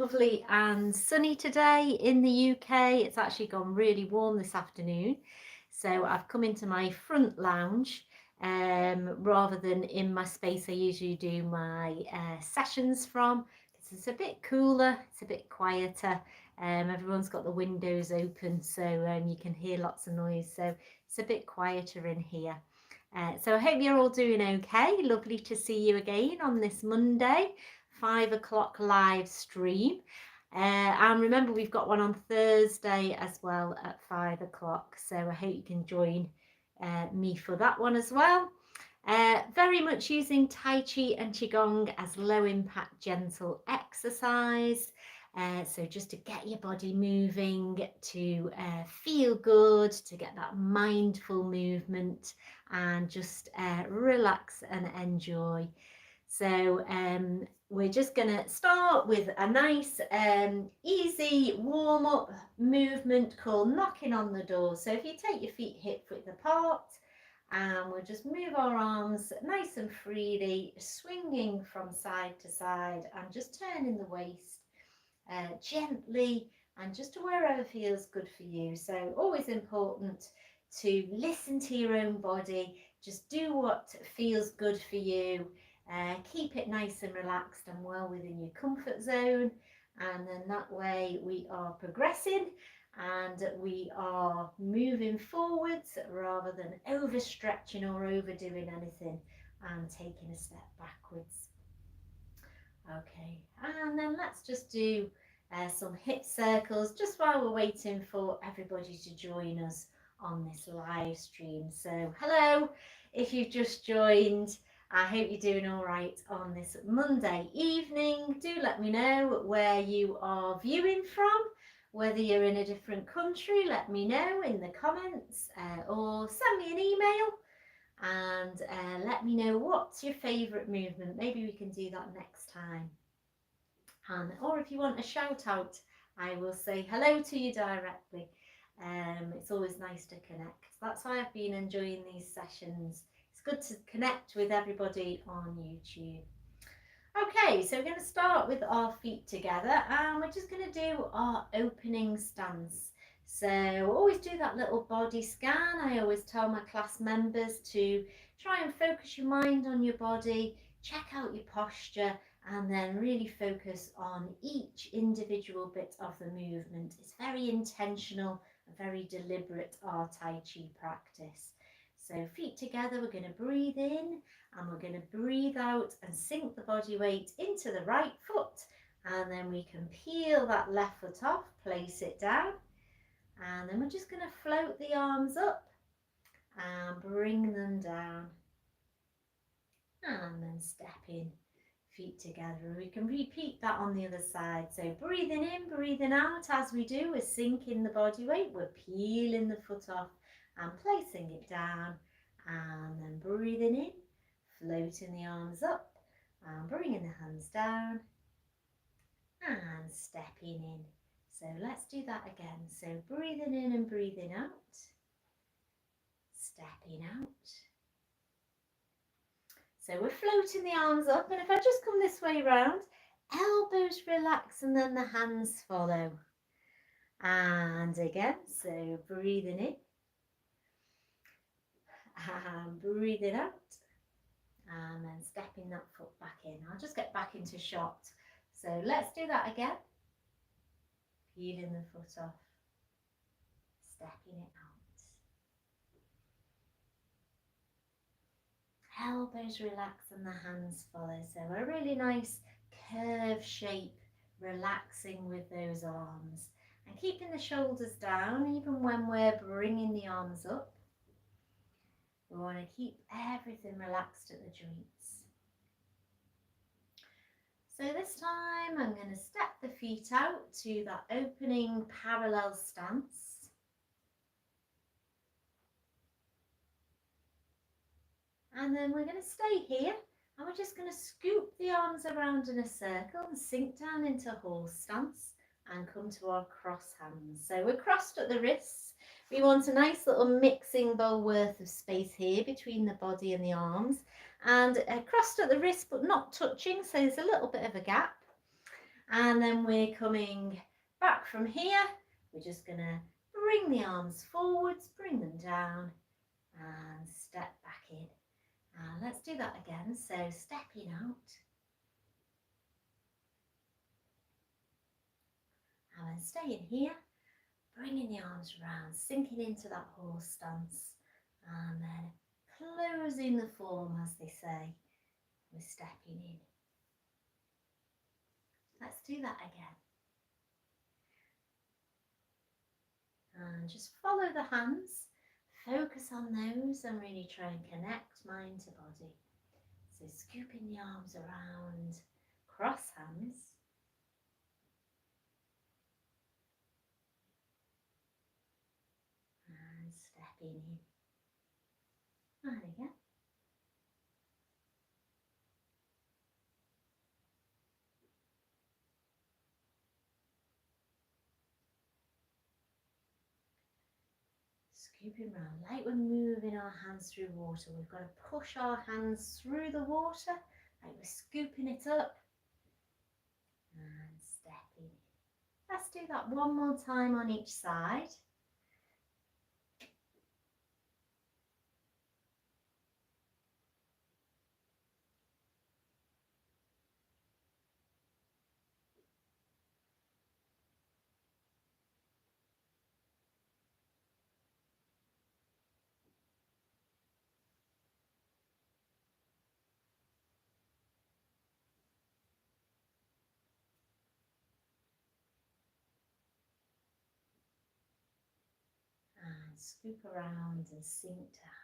lovely and sunny today in the UK. It's actually gone really warm this afternoon. So I've come into my front lounge rather than in my space I usually do my sessions from. It's a bit cooler, it's a bit quieter. Everyone's got the windows open, so you can hear lots of noise. So it's a bit quieter in here. So I hope you're all doing okay. Lovely to see you again on this Monday, 5 o'clock live stream. And remember, we've got one on Thursday as well at 5 o'clock. So I hope you can join me for that one as well. Very much using Tai Chi and Qigong as low impact, gentle exercise. So just to get your body moving, to feel good, to get that mindful movement and just relax and enjoy. So we're just going to start with a nice easy warm-up movement called knocking on the door. So if you take your feet hip width apart, and we'll just move our arms nice and freely, swinging from side to side and just turning the waist gently and just to wherever feels good for you. So always important to listen to your own body, just do what feels good for you, keep it nice and relaxed and well within your comfort zone, and then that way we are progressing and we are moving forwards rather than overstretching or overdoing anything and taking a step backwards. Okay, and then let's just do some hip circles just while we're waiting for everybody to join us on this live stream. So hello, if you've just joined, I hope you're doing all right on this Monday evening. Do let me know where you are viewing from, whether you're in a different country. Let me know in the comments or send me an email and let me know what's your favourite movement. Maybe we can do that next time. Or if you want a shout out, I will say hello to you directly. It's always nice to connect. That's why I've been enjoying these sessions. It's good to connect with everybody on YouTube. Okay, so we're going to start with our feet together and we're just going to do our opening stance. So always do that little body scan. I always tell my class members to try and focus your mind on your body, check out your posture, and then really focus on each individual bit of the movement. It's very intentional and very deliberate, our Tai Chi practice. So feet together, we're going to breathe in and we're going to breathe out and sink the body weight into the right foot. And then we can peel that left foot off, place it down. And then we're just going to float the arms up and bring them down. And then step in, feet together. We can repeat that on the other side. So breathing in, breathing out. As we do, we're sinking the body weight. We're peeling the foot off and placing it down. And then breathing in, floating the arms up and bringing the hands down and stepping in. So let's do that again. So breathing in and breathing out, stepping out. So we're floating the arms up, and if I just come this way round, elbows relax and then the hands follow. And again, so breathing in and breathing out. And then stepping that foot back in. I'll just get back into shot. So let's do that again. Peeling the foot off, stepping it out. Elbows relax and the hands follow. So a really nice curve shape, relaxing with those arms. And keeping the shoulders down even when we're bringing the arms up. We want to keep everything relaxed at the joints. So this time I'm going to step the feet out to that opening parallel stance. And then we're going to stay here and we're just going to scoop the arms around in a circle and sink down into horse stance and come to our cross hands. So we're crossed at the wrists. We want a nice little mixing bowl worth of space here between the body and the arms, and crossed at the wrist but not touching, so there's a little bit of a gap. And then we're coming back from here. We're just going to bring the arms forwards, bring them down and step back in. And let's do that again. So stepping out. And then staying here, bringing the arms around, sinking into that horse stance. And then closing the form, as they say. We're stepping in. Let's do that again. And just follow the hands, focus on those and really try and connect mind to body. So scooping the arms around, cross hands. And stepping in. And again. Scooping around, like we're moving our hands through water. We've got to push our hands through the water, like we're scooping it up. And stepping in. Let's do that one more time on each side. And scoop around and sink down.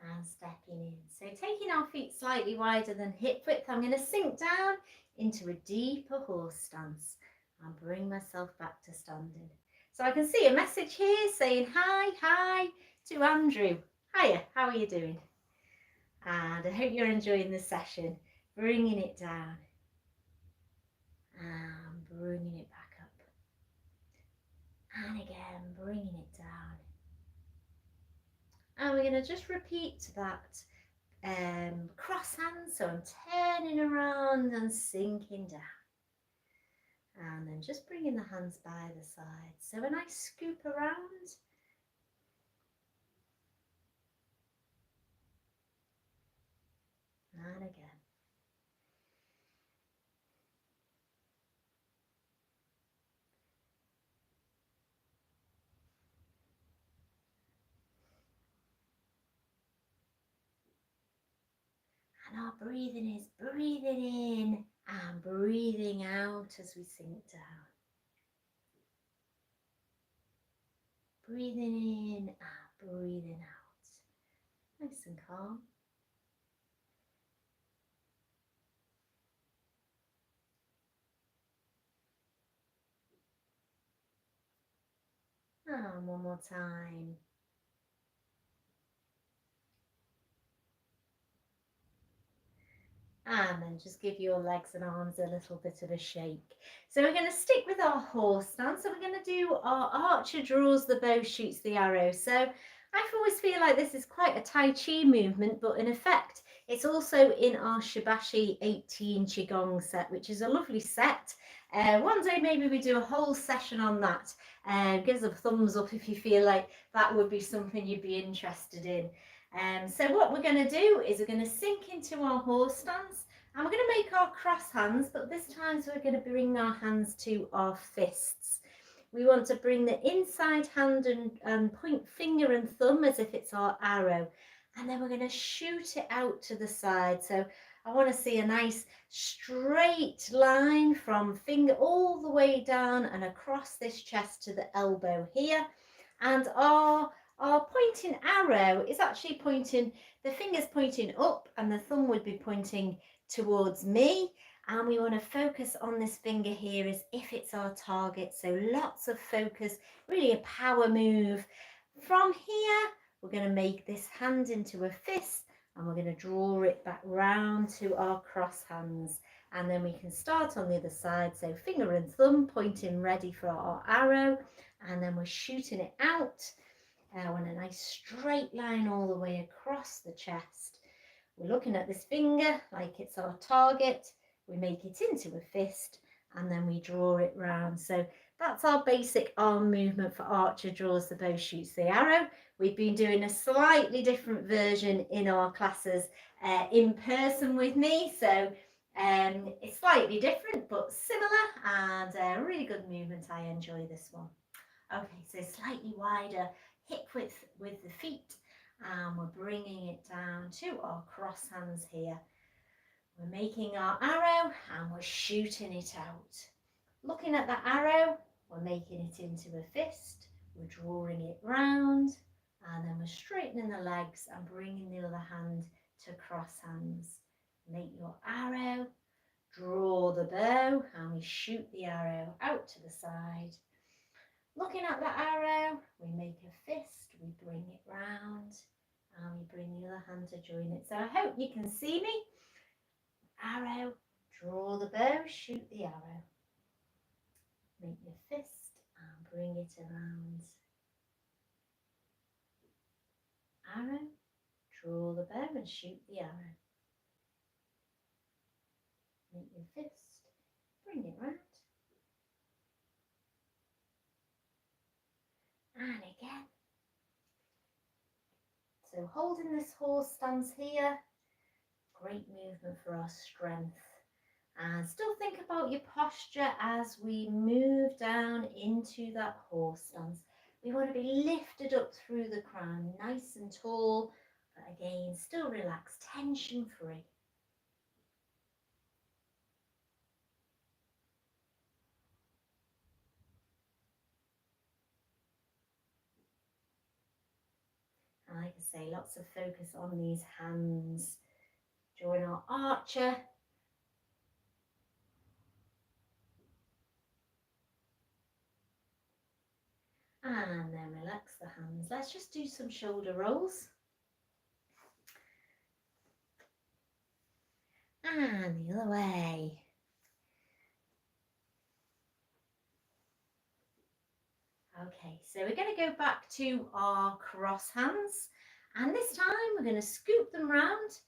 And stepping in. So taking our feet slightly wider than hip width, I'm going to sink down into a deeper horse stance and bring myself back to standing. So I can see a message here saying hi to Andrew. Hiya, how are you doing? And I hope you're enjoying this session. Bringing it down and bringing it back up. And again, bringing it down. And we're going to just repeat that cross hands, so I'm turning around and sinking down. And then just bringing the hands by the side. So when I scoop around, and again. And our breathing is breathing in and breathing out as we sink down. Breathing in and breathing out. Nice and calm. And one more time. And then just give your legs and arms a little bit of a shake. So we're going to stick with our horse stance. So we're going to do our archer draws the bow, shoots the arrow. So I always feel like this is quite a Tai Chi movement, but in effect, it's also in our Shibashi 18 Qigong set, which is a lovely set. One day maybe we do a whole session on that. Give us a thumbs up if you feel like that would be something you'd be interested in. So what we're going to do is we're going to sink into our horse stance and we're going to make our cross hands, but this time we're going to bring our hands to our fists. We want to bring the inside hand and point finger and thumb as if it's our arrow, and then we're going to shoot it out to the side. So I want to see a nice straight line from finger all the way down and across this chest to the elbow here, and our pointing arrow is actually pointing, the finger's pointing up and the thumb would be pointing towards me, and we want to focus on this finger here as if it's our target. So lots of focus, really a power move. From here, we're going to make this hand into a fist and we're going to draw it back round to our cross hands. And then we can start on the other side. So finger and thumb pointing ready for our arrow, and then we're shooting it out. I want a nice straight line all the way across the chest. We're looking at this finger like it's our target. We make it into a fist and then we draw it round. So that's our basic arm movement for archer draws the bow, shoots the arrow. We've been doing a slightly different version in our classes in person with me. So it's slightly different but similar and a really good movement. I enjoy this one. Okay, so slightly wider hip width with the feet, and we're bringing it down to our cross hands here. We're making our arrow and we're shooting it out. Looking at the arrow, we're making it into a fist, we're drawing it round, and then we're straightening the legs and bringing the other hand to cross hands. Make your arrow, draw the bow, and we shoot the arrow out to the side. Looking at the arrow, we make a fist, we bring it round, and we bring the other hand to join it. So I hope you can see me. Arrow, draw the bow, shoot the arrow. Make your fist and bring it around. Arrow, draw the bow and shoot the arrow. Make your fist, bring it round. And again. So holding this horse stance here, great movement for our strength. And still think about your posture as we move down into that horse stance. We want to be lifted up through the crown, nice and tall, but again, still relaxed, tension free. And like I say, lots of focus on these hands. Join our archer. And then relax the hands. Let's just do some shoulder rolls. And the other way. Okay, so we're going to go back to our cross hands. And this time we're going to scoop them round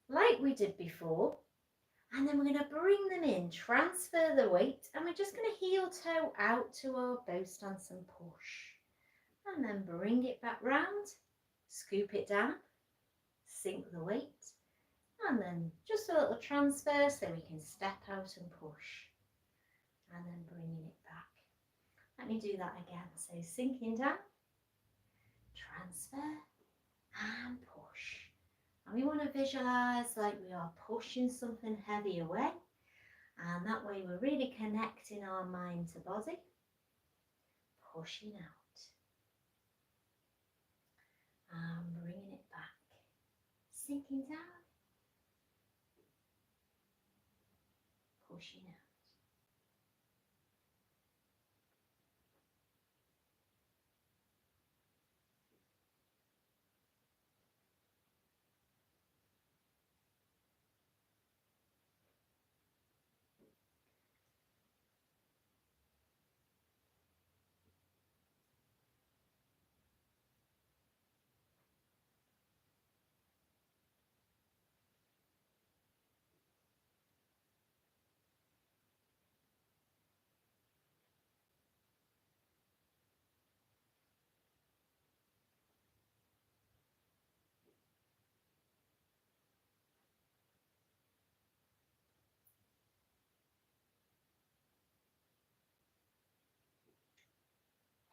like we did before. And then we're going to bring them in, transfer the weight, and we're just going to heel toe out to our bow stance and push. And then bring it back round, scoop it down, sink the weight, and then just a little transfer so we can step out and push. And then bringing it back. Let me do that again. So sinking down, transfer, and push. And we want to visualize like we are pushing something heavy away. And that way we're really connecting our mind to body, pushing out, and bringing it back, sinking down, pushing out.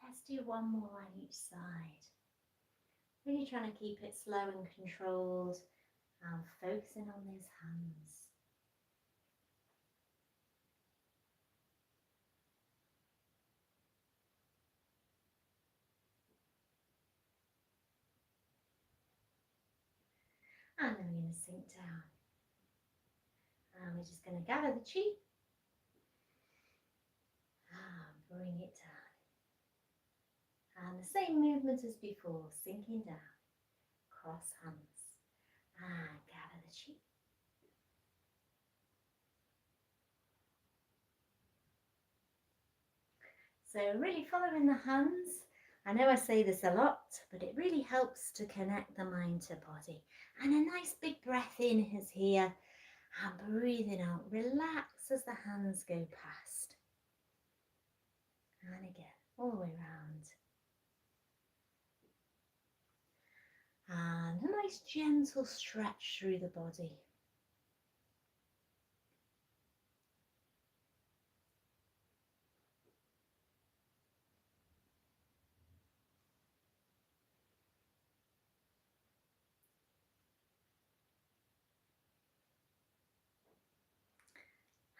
Let's do one more on each side. Really trying to keep it slow and controlled and focusing on those hands. And then we're going to sink down. And we're just going to gather the chi and bring it down. And the same movement as before, sinking down, cross hands, and gather the chi. So really following the hands, I know I say this a lot, but it really helps to connect the mind to body. And a nice big breath in is here, and breathing out. Relax as the hands go past. And again, all the way around. And a nice gentle stretch through the body.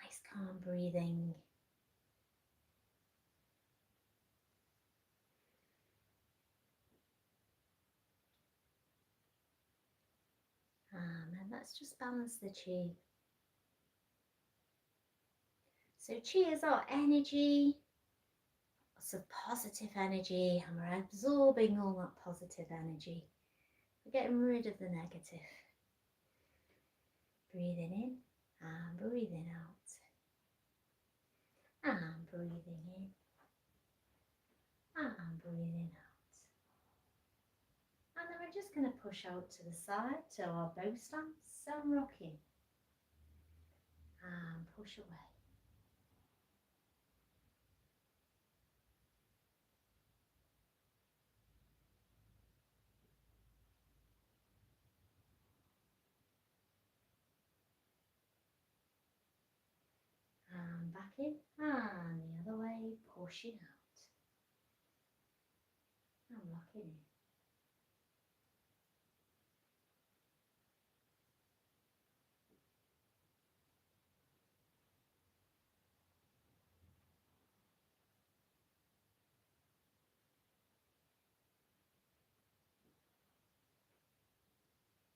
Nice calm breathing. And then let's just balance the chi. So chi is our energy, lots of positive energy, and we're absorbing all that positive energy. We're getting rid of the negative. Breathing in and breathing out. And breathing in and breathing out. And then we're just going to push out to the side to our bow stance and rocking. And push away. And back in and the other way, pushing out. And rocking in.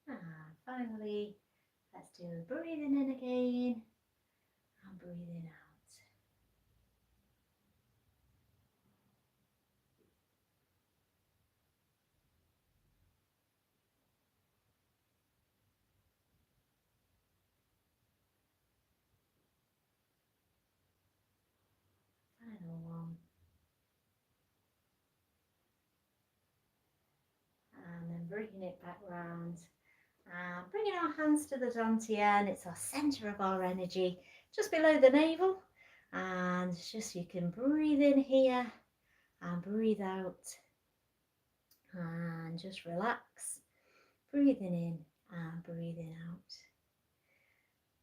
And finally, let's do the breathing in again and breathing out. Final one. And then bringing it back round. And bringing our hands to the dantian. It's our centre of our energy, just below the navel. And just you can breathe in here and breathe out. And just relax. Breathing in and breathing out.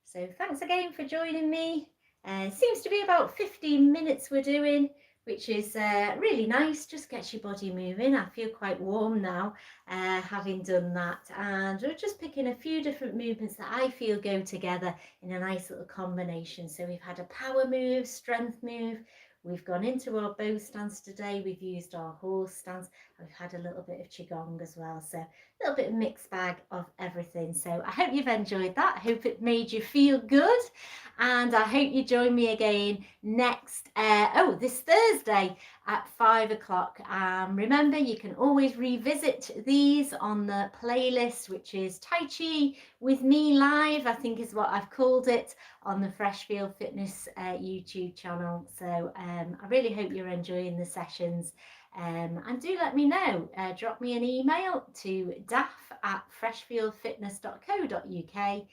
So thanks again for joining me. It seems to be about 15 minutes we're doing, which is really nice. Just gets your body moving. I feel quite warm now having done that. And we're just picking a few different movements that I feel go together in a nice little combination. So we've had a power move, strength move. We've gone into our bow stance today. We've used our horse stance. We've had a little bit of qigong as well. So a little bit of mixed bag of everything. So I hope you've enjoyed that. I hope it made you feel good. And I hope you join me again this Thursday at 5 o'clock. Remember, you can always revisit these on the playlist, which is Tai Chi with me live, I think is what I've called it, on the Freshfield Fitness YouTube channel. So I really hope you're enjoying the sessions. And do let me know. Drop me an email to daff@freshfieldfitness.co.uk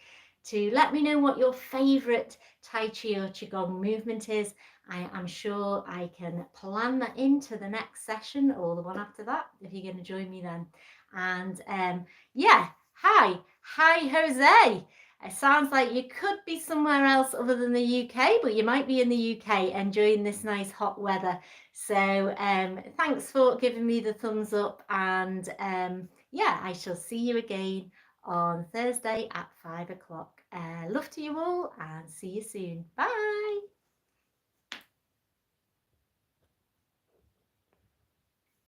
to let me know what your favourite Tai Chi or Qigong movement is. I am sure I can plan that into the next session or the one after that if you're going to join me then. And yeah, hi Jose. It sounds like you could be somewhere else other than the UK, but you might be in the UK enjoying this nice hot weather. So thanks for giving me the thumbs up, and yeah, I shall see you again on Thursday at 5 o'clock. Love to you all and see you soon. Bye.